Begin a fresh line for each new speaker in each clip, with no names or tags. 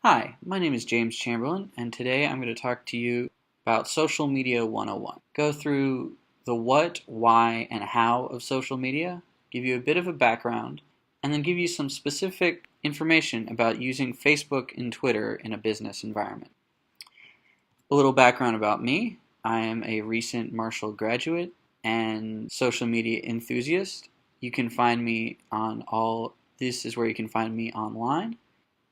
Hi, my name is James Chamberlain, and today I'm going to talk to you about Social Media 101. Go through the what, why, and how of social media, give you a bit of a background, and then give you some specific information about using Facebook and Twitter in a business environment. A little background about me. I am a recent Marshall graduate and social media enthusiast. You can find me this is where you can find me online.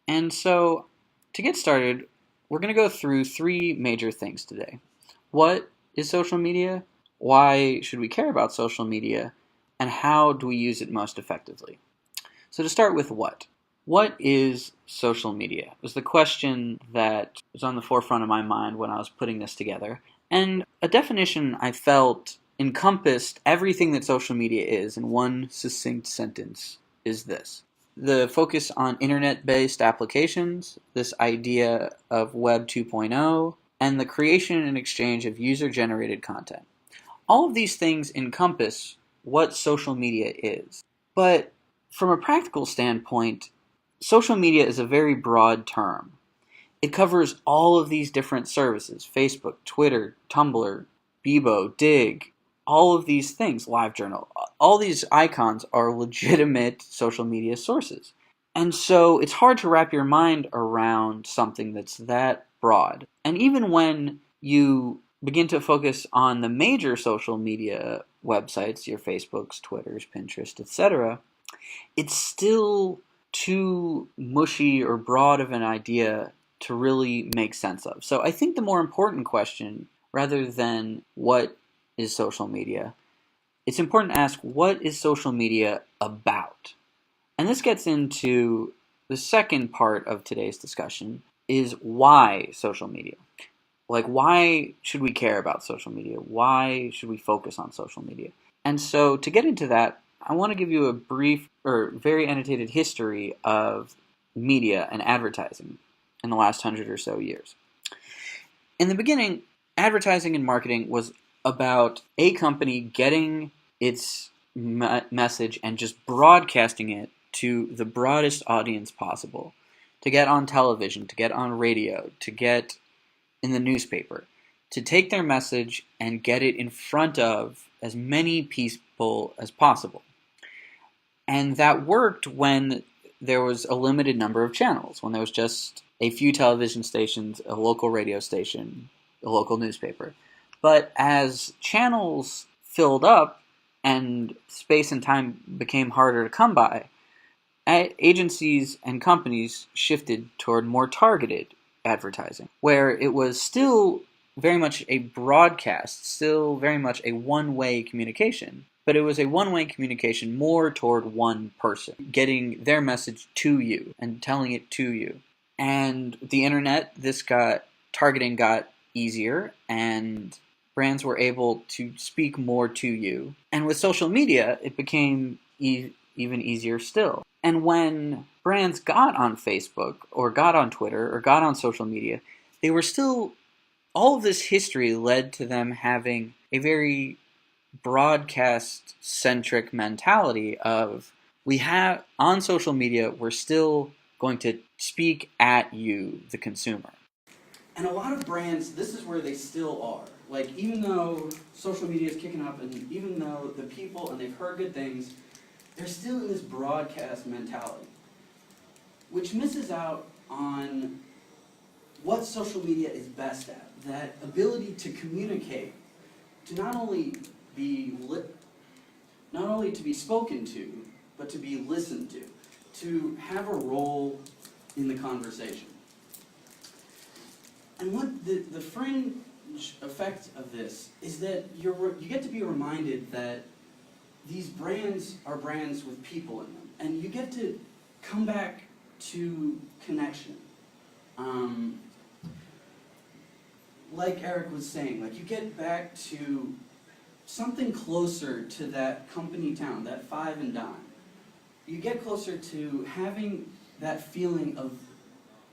And so, to get started, we're going to go through three major things today. What is social media? Why should we care about social media? And how do we use it most effectively? So to start with what is social media? Was the question that was on the forefront of my mind when I was putting this together. And a definition I felt encompassed everything that social media is in one succinct sentence is this: the focus on internet-based applications, this idea of Web 2.0, and the creation and exchange of user-generated content. All of these things encompass what social media is. But from a practical standpoint, social media is a very broad term. It covers all of these different services: Facebook, Twitter, Tumblr, Bebo, Dig, all of these things, LiveJournal. All these icons are legitimate social media sources. And so it's hard to wrap your mind around something that's that broad. And even when you begin to focus on the major social media websites, your Facebooks, Twitters, Pinterest, etc., it's still too mushy or broad of an idea to really make sense of. So I think the more important question, rather than what is social media, it's important to ask, what is social media about? And this gets into the second part of today's discussion, is why social media? Like, why should we care about social media? Why should we focus on social media? And so to get into that, I want to give you a brief or very annotated history of media and advertising in the last 100 or so years. In the beginning, advertising and marketing was about a company getting its message and just broadcasting it to the broadest audience possible, to get on television, to get on radio, to get in the newspaper, to take their message and get it in front of as many people as possible. And that worked when there was a limited number of channels, when there was just a few television stations, a local radio station, a local newspaper. But as channels filled up and space and time became harder to come by, agencies and companies shifted toward more targeted advertising, where it was still very much a broadcast, still very much a one-way communication, but it was a one-way communication more toward one person, getting their message to you and telling it to you. And the internet, targeting got easier, and brands were able to speak more to you. And with social media, it became even easier still. And when brands got on Facebook or got on Twitter or got on social media, they were still, all of this history led to them having a very broadcast-centric mentality of, on social media, we're still going to speak at you, the consumer. And a lot of brands, this is where they still are. Like, even though social media is kicking up, and even though the people, and they've heard good things, they're still in this broadcast mentality, which misses out on what social media is best at. That ability to communicate, to not only to be spoken to, but to be listened to have a role in the conversation. And what the fringe effect of this is that you get to be reminded that these brands are brands with people in them, and you get to come back to connection. Like Eric was saying, like, you get back to something closer to that company town, that five and dime. You get closer to having that feeling of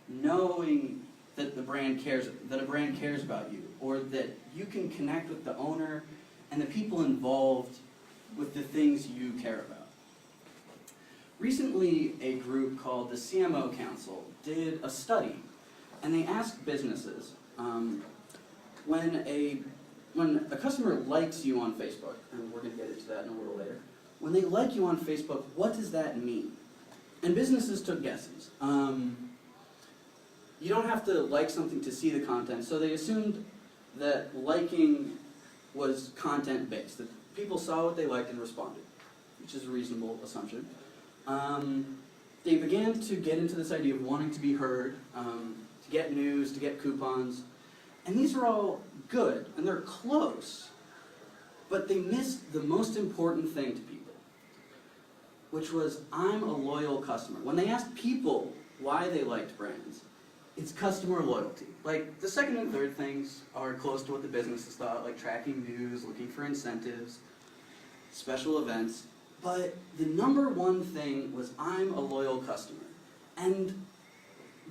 knowing that a brand cares about you, or that you can connect with the owner and the people involved with the things you care about.
Recently, a group called the CMO Council did a study, and they asked businesses, when a customer likes you on Facebook, and we're going to get into that in a little later, when they like you on Facebook, what does that mean? And businesses took guesses. You don't have to like something to see the content, so they assumed that liking was content-based, that people saw what they liked and responded, which is a reasonable assumption. They began to get into this idea of wanting to be heard, to get news, to get coupons, and these are all good, and they're close, but they missed the most important thing to people, which was, I'm a loyal customer. When they asked people why they liked brands, it's customer loyalty. Like, the second and third things are close to what the businesses thought, like tracking news, looking for incentives, special events, but the number one thing was, I'm a loyal customer. And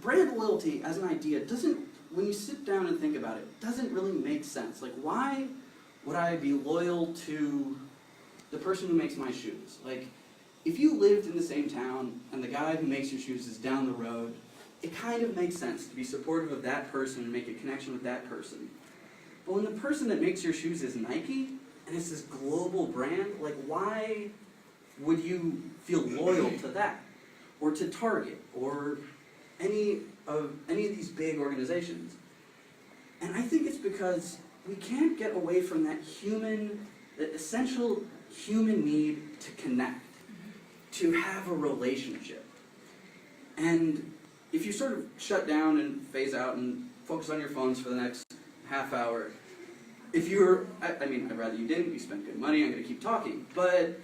brand loyalty as an idea doesn't, when you sit down and think about it, doesn't really make sense. Like, why would I be loyal to the person who makes my shoes? Like, if you lived in the same town and the guy who makes your shoes is down the road, it kind of makes sense to be supportive of that person and make a connection with that person. But when the person that makes your shoes is Nike, and it's this global brand, like, why would you feel loyal to that? Or to Target, or any of these big organizations? And I think it's because we can't get away from that essential human need to connect, to have a relationship. And if you sort of shut down and phase out and focus on your phones for the next half hour, if you're, I'd rather you didn't, you spent good money, I'm going to keep talking, but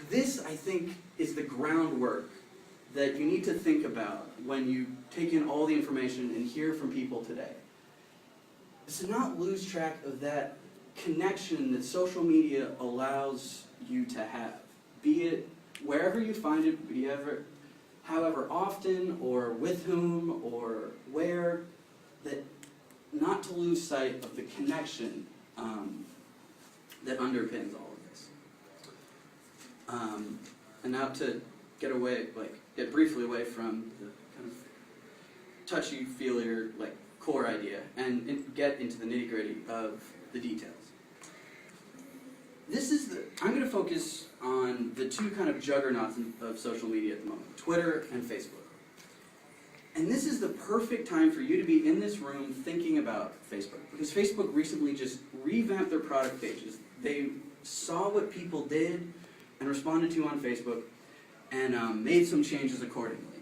this, I think, is the groundwork that you need to think about when you take in all the information and hear from people today. Is to not lose track of that connection that social media allows you to have, be it wherever you find it, however often, or with whom, or where, that not to lose sight of the connection that underpins all of this. And now to get briefly away from the kind of touchy-feely, core idea, and get into the nitty-gritty of the details. I'm going to focus on the two kind of juggernauts of social media at the moment, Twitter and Facebook. And this is the perfect time for you to be in this room thinking about Facebook, because Facebook recently just revamped their product pages. They saw what people did and responded to on Facebook, and made some changes accordingly.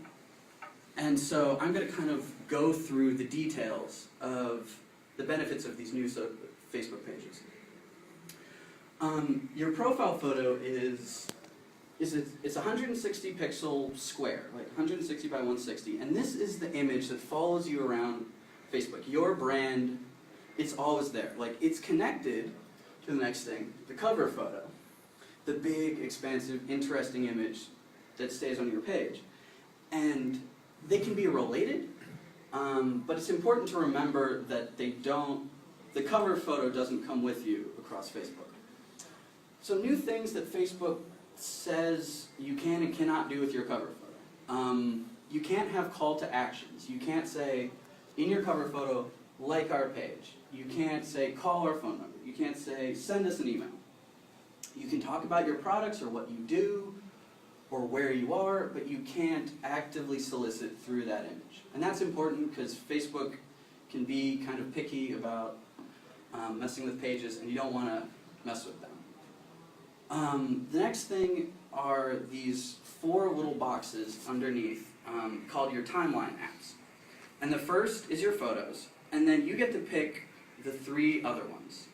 And so I'm going to kind of go through the details of the benefits of these new Facebook pages. Your profile photo it's a 160 pixel square, like 160 by 160, and this is the image that follows you around Facebook. Your brand, it's always there. Like, it's connected to the next thing, the cover photo, the big, expansive, interesting image that stays on your page. And they can be related, but it's important to remember that the cover photo doesn't come with you across Facebook. So new things that Facebook says you can and cannot do with your cover photo. You can't have call to actions. You can't say, in your cover photo, like our page. You can't say, call our phone number. You can't say, send us an email. You can talk about your products or what you do or where you are, but you can't actively solicit through that image. And that's important because Facebook can be kind of picky about messing with pages, and you don't want to mess with them. The next thing are these 4 little boxes underneath called your timeline apps. And the first is your photos, and then you get to pick the 3 other ones.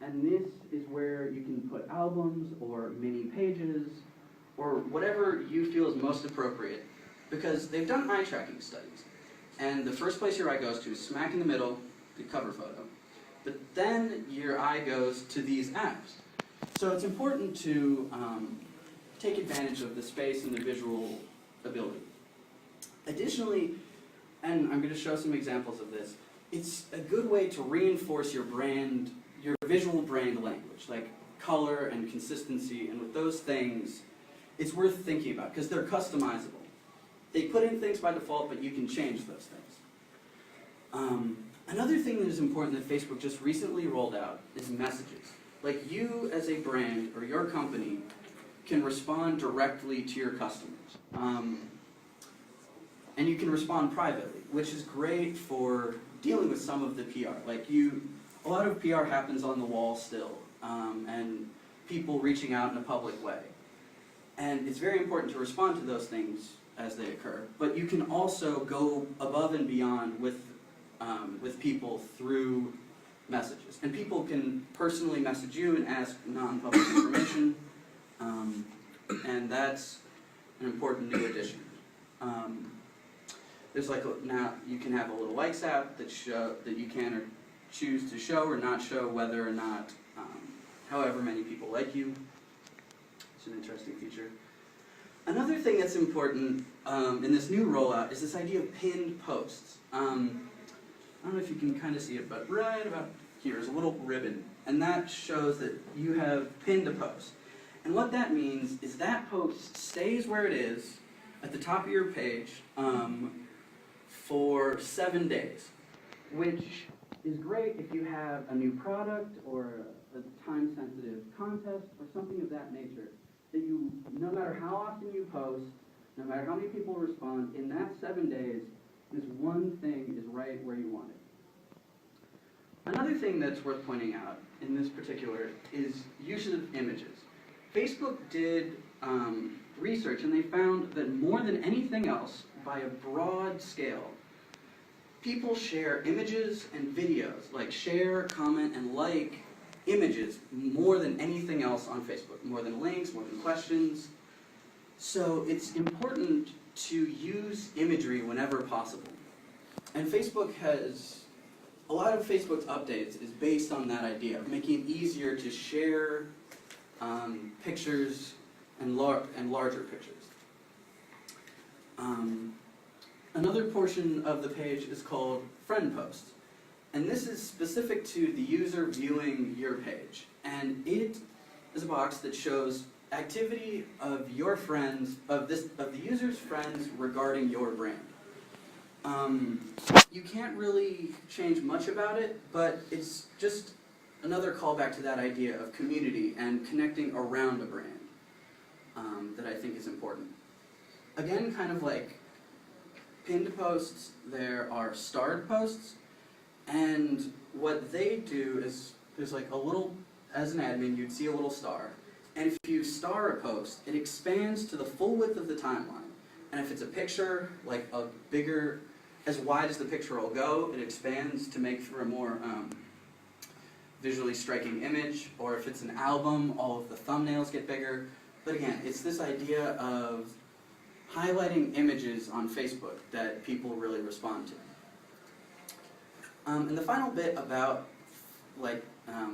And this is where you can put albums or mini pages or whatever you feel is most appropriate, because they've done eye tracking studies. And the first place your eye goes to is smack in the middle, the cover photo. But then your eye goes to these apps. So it's important to take advantage of the space and the visual ability. Additionally, and I'm going to show some examples of this, it's a good way to reinforce your brand, your visual brand language, like color and consistency, and with those things, it's worth thinking about because they're customizable. They put in things by default, but you can change those things. Another thing that is important that Facebook just recently rolled out is messages. Like you as a brand or your company can respond directly to your customers. And you can respond privately, which is great for dealing with some of the PR. A lot of PR happens on the wall still, and people reaching out in a public way. And it's very important to respond to those things as they occur, but you can also go above and beyond with people through messages. And people can personally message you and ask non-public information, and that's an important new addition. There's now you can have a little likes app that you can or choose to show or not show whether or not, however many people like you. It's an interesting feature. Another thing that's important in this new rollout is this idea of pinned posts. I don't know if you can kind of see it, but right about here is a little ribbon, and that shows that you have pinned a post. And what that means is that post stays where it is at the top of your page for 7 days, which is great if you have a new product or a time-sensitive contest or something of that nature, that you, no matter how often you post, no matter how many people respond, in that 7 days, this one thing is right where you want it. Another thing that's worth pointing out in this particular is use of images. Facebook did research and they found that more than anything else, by a broad scale, people share images and videos, like share, comment, and like images more than anything else on Facebook, more than links, more than questions. So it's important to use imagery whenever possible. And Facebook has, a lot of Facebook's updates is based on that idea of making it easier to share pictures and larger pictures. Another portion of the page is called friend posts. And this is specific to the user viewing your page. And it is a box that shows activity of your friends, of the user's friends regarding your brand. You can't really change much about it, but it's just another callback to that idea of community and connecting around a brand that I think is important. Again, kind of like pinned posts, there are starred posts, and what they do is there's like a little, as an admin, you'd see a little star, and if you star a post, it expands to the full width of the timeline. And if it's a picture, like a bigger, as wide as the picture will go, it expands to make for a more visually striking image. Or if it's an album, all of the thumbnails get bigger. But again, it's this idea of highlighting images on Facebook that people really respond to. And the final bit about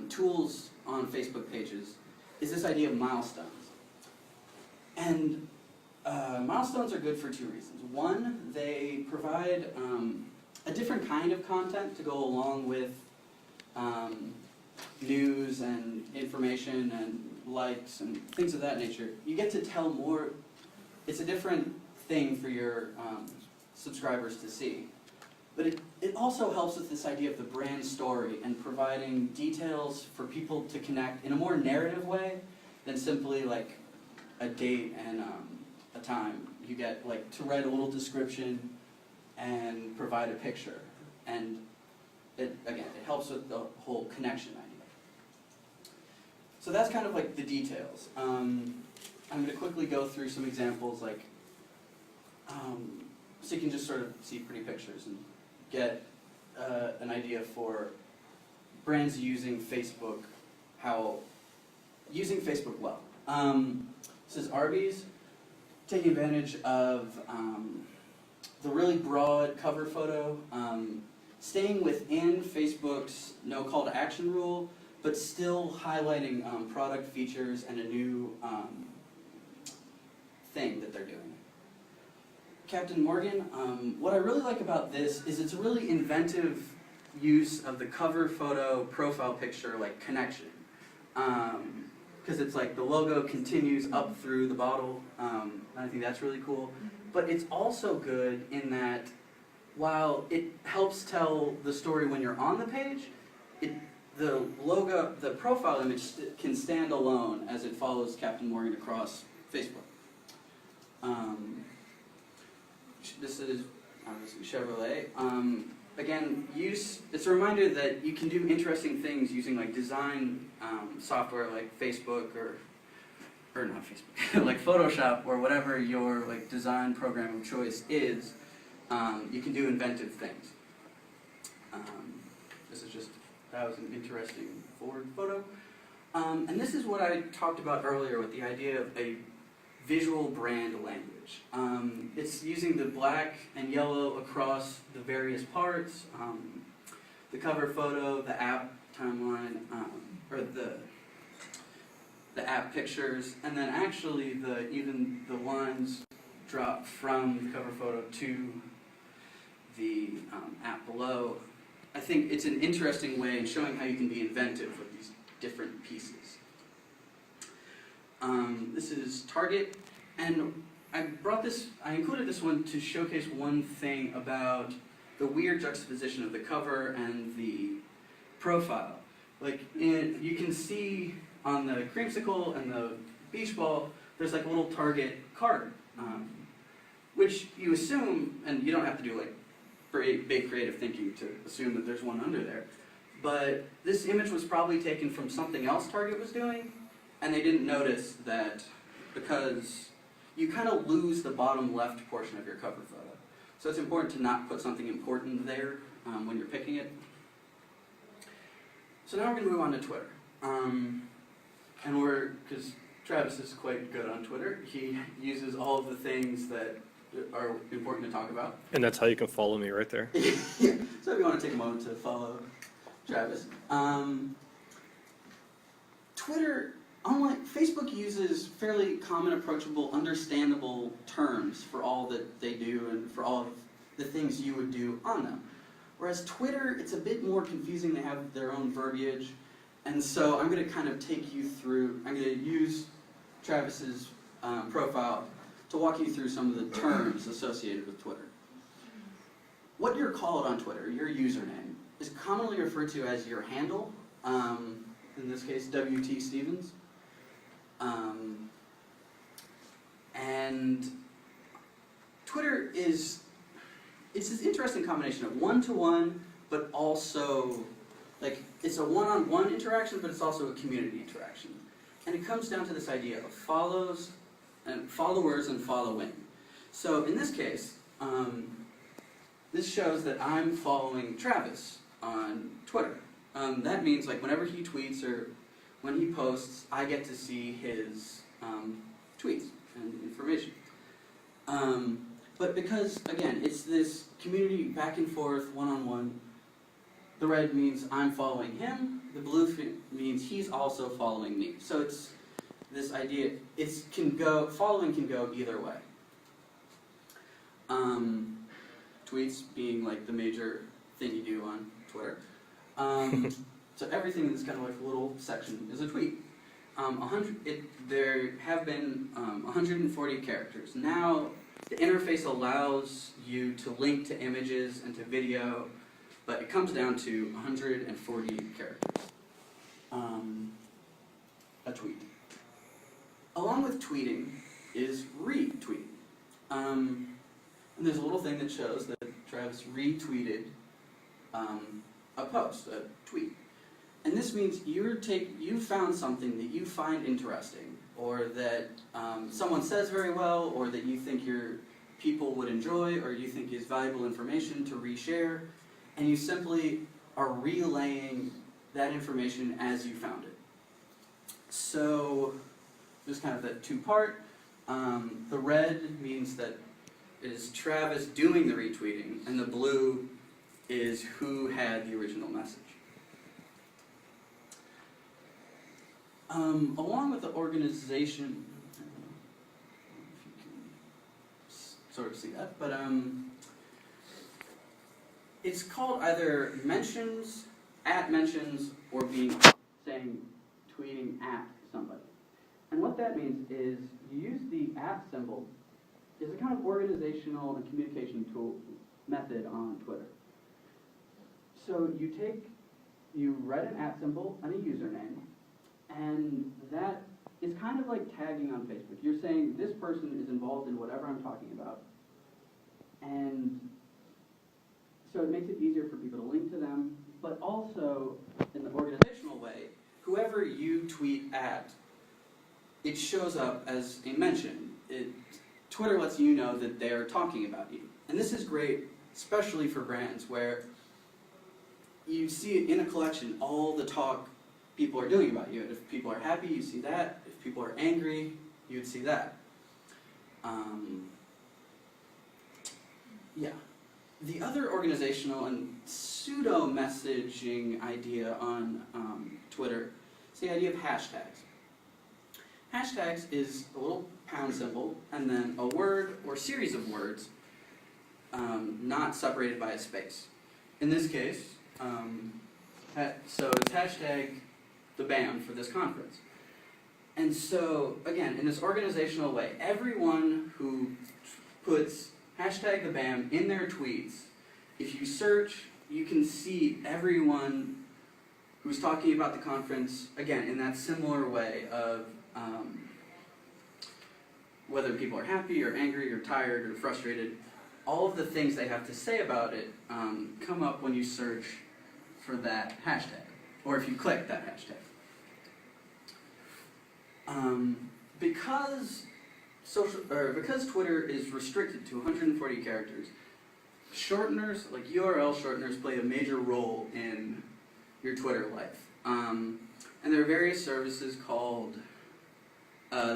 tools on Facebook pages is this idea of milestones. And milestones are good for two reasons. One, they provide a different kind of content to go along with news and information and likes and things of that nature. You get to tell more. It's a different thing for your subscribers to see. But it also helps with this idea of the brand story and providing details for people to connect in a more narrative way than simply like a date and a time. You get to write a little description and provide a picture. And it helps with the whole connection idea. So that's kind of like the details. I'm going to quickly go through some examples so you can just sort of see pretty pictures and get an idea for brands using Facebook, using Facebook well. This is Arby's, taking advantage of the really broad cover photo, staying within Facebook's no call to action rule, but still highlighting product features and a new thing that they're doing. Captain Morgan, what I really like about this is it's a really inventive use of the cover photo profile picture connection. because it's like the logo continues up through the bottle. I think that's really cool. But it's also good in that while it helps tell the story when you're on the page, the logo, the profile image can stand alone as it follows Captain Morgan across Facebook. This is obviously Chevrolet. Again, it's a reminder that you can do interesting things using like design software like Facebook or not Facebook, like Photoshop or whatever your like design program of choice is. You can do inventive things. That was an interesting Ford photo. And this is what I talked about earlier with the idea of a visual brand language. It's using the black and yellow across the various parts, the cover photo, the app timeline, or the app pictures, and then actually even the lines drop from the cover photo to the app below. I think it's an interesting way in showing how you can be inventive with these different pieces. This is Target, and I included this one to showcase one thing about the weird juxtaposition of the cover and the profile. Like, you can see on the creamsicle and the beach ball, there's like a little Target card, which you assume, and you don't have to do like big creative thinking to assume that there's one under there. But this image was probably taken from something else Target was doing, and they didn't notice that because you kind of lose the bottom left portion of your cover photo. So it's important to not put something important there when you're picking it. So now we're going to move on to Twitter. Because Travis is quite good on Twitter, he uses all of the things that are important to talk about.
And that's how you can follow me right there.
Yeah. So if you want to take a moment to follow Travis. Twitter, unlike Facebook, uses fairly common, approachable, understandable terms for all that they do and for all of the things you would do on them. Whereas Twitter, it's a bit more confusing. They have their own verbiage. And so I'm going to kind of take you through, I'm going to use Travis's profile to walk you through some of the terms associated with Twitter. What you're called on Twitter, your username, is commonly referred to as your handle, in this case, WT Stevens. And Twitter it's this interesting combination of one-to-one, but also, like, it's a one-on-one interaction, but it's also a community interaction. And it comes down to this idea of followers and following. So in this case, this shows that I'm following Travis on Twitter. That means like whenever he tweets or when he posts, I get to see his tweets and information. But because, again, it's this community back and forth, one-on-one, the red means I'm following him, the blue means he's also following me. So it's this idea, following can go either way. Tweets being like the major thing you do on Twitter. So everything that's kind of like a little section is a tweet. There have been 140 characters. Now, the interface allows you to link to images and to video, but it comes down to 140 characters. A tweet. Along with tweeting is retweeting. And there's a little thing that shows that Travis retweeted a post, a tweet. And this means you found something that you find interesting, or that someone says very well, or that you think your people would enjoy, or you think is valuable information to reshare, and you simply are relaying that information as you found it. So there's kind of that two-part. The red means that it is Travis doing the retweeting, and the blue is who had the original message. Along with the organization, I don't know if you can sort of see that, but it's called either mentions, at mentions, or tweeting at somebody. And what that means is you use the @ symbol as a kind of organizational and communication tool method on Twitter. So you write an @ symbol and a username, and that is kind of like tagging on Facebook. You're saying this person is involved in whatever I'm talking about, and so it makes it easier for people to link to them, but also in the organizational way, whoever you tweet at, it shows up as a mention. Twitter lets you know that they're talking about you. And this is great, especially for brands where you see it in a collection, all the talk people are doing about you. And if people are happy, you see that. If people are angry, you'd see that. Yeah. The other organizational and pseudo-messaging idea on Twitter is the idea of hashtags. Hashtags is a little pound symbol and then a word or series of words not separated by a space. In this case, so it's hashtag the band for this conference. And so, again, in this organizational way, everyone who puts hashtag the BAM in their tweets, if you search, you can see everyone who's talking about the conference, again, in that similar way of whether people are happy or angry or tired or frustrated, all of the things they have to say about it come up when you search for that hashtag, or if you click that hashtag. Because Twitter is restricted to 140 characters, shorteners, like URL shorteners, play a major role in your Twitter life. And there are various services called, a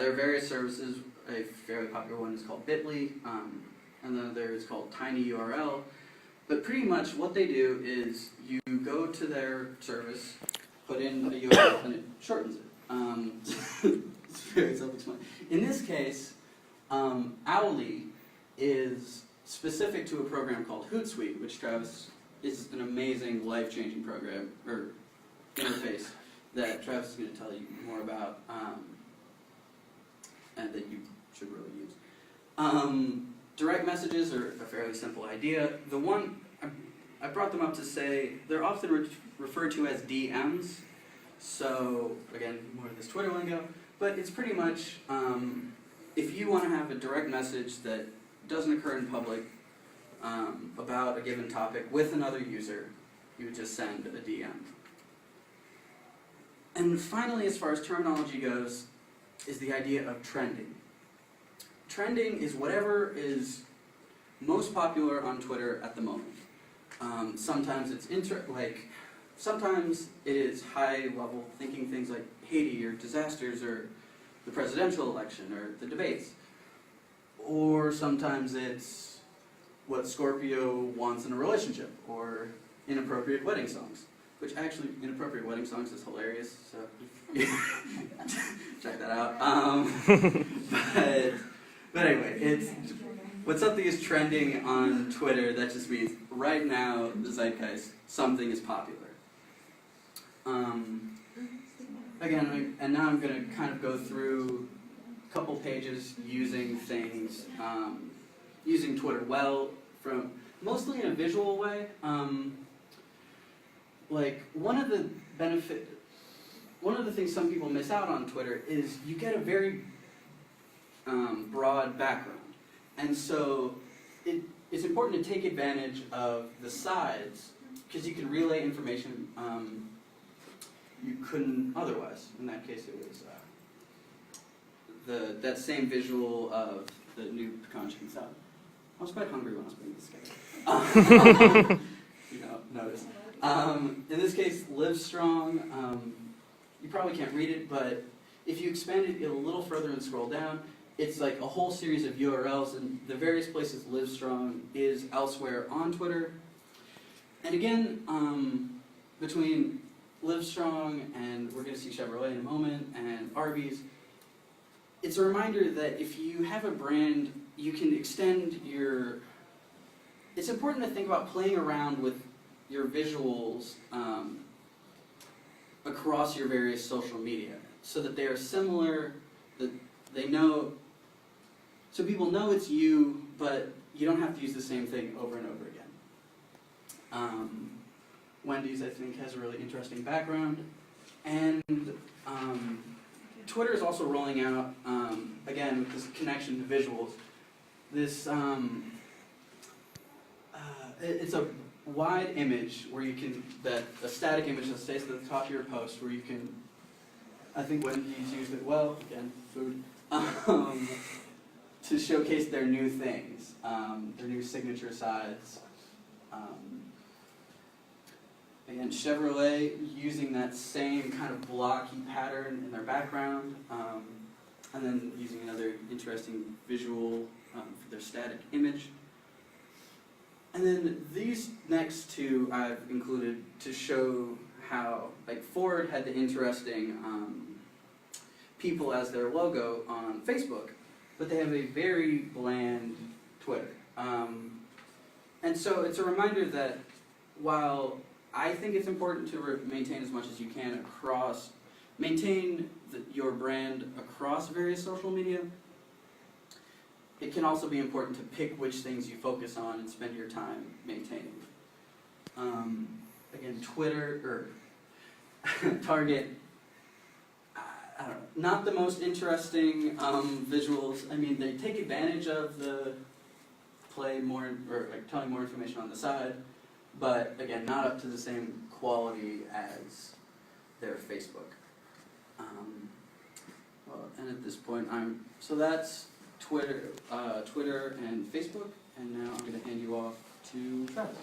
fairly popular one is called Bitly, and then there is called TinyURL. But pretty much what they do is you go to their service, put in a URL, and it shortens it. It's very self-explanatory. In this case, Owly is specific to a program called Hootsuite, which Travis is an amazing, life-changing program, or interface, that Travis is going to tell you more about, and that you should really use. Direct messages are a fairly simple idea. The one, I brought them up to say, they're often referred to as DMs, so, again, more of this Twitter lingo, but it's pretty much, if you want to have a direct message that doesn't occur in public about a given topic with another user, you would just send a DM. And finally, as far as terminology goes, is the idea of trending. Trending is whatever is most popular on Twitter at the moment. Sometimes it's sometimes it is high-level thinking, things like Haiti or disasters or the presidential election or the debates. Or sometimes it's what Scorpio wants in a relationship or inappropriate wedding songs. Which actually, inappropriate wedding songs is hilarious, so check that out. But anyway, it's when something is trending on Twitter, that just means right now, the zeitgeist, something is popular. Again, and now I'm going to kind of go through a couple pages using things, using Twitter well, from mostly in a visual way. Like one of the things some people miss out on Twitter is you get a very broad background, and so it's important to take advantage of the sides because you can relay information you couldn't otherwise. In that case, it was that same visual of the new pecan chicken salad. I was quite hungry when I was putting this together. Notice. In this case, Livestrong, you probably can't read it, but if you expand it a little further and scroll down, it's like a whole series of URLs, and the various places Livestrong is elsewhere on Twitter. And again, between Livestrong and we're going to see Chevrolet in a moment, and Arby's, it's a reminder that if you have a brand, you can extend your... It's important to think about playing around with your visuals across your various social media so that they are similar that they know, so people know it's you, but you don't have to use the same thing over and over again. Wendy's, I think, has a really interesting background. And Twitter is also rolling out, again, with this connection to visuals, this, it's a wide image where you can, a static image that stays at the top of your post where you can, I think Wendy's used it well, again, food, to showcase their new things, their new signature sides. Again, Chevrolet using that same kind of blocky pattern in their background, and then using another interesting visual for their static image. And then these next two I've included to show how, like, Ford had the interesting people as their logo on Facebook, but they have a very bland Twitter. And so it's a reminder that while I think it's important to maintain as much as you can maintain your brand across various social media, it can also be important to pick which things you focus on and spend your time maintaining. Again, Twitter, or Target, I don't know, not the most interesting visuals. I mean, they take advantage of the telling more information on the side, but again, not up to the same quality as their Facebook. And at this point, so that's Twitter and Facebook, and now I'm going to hand you off to Travis.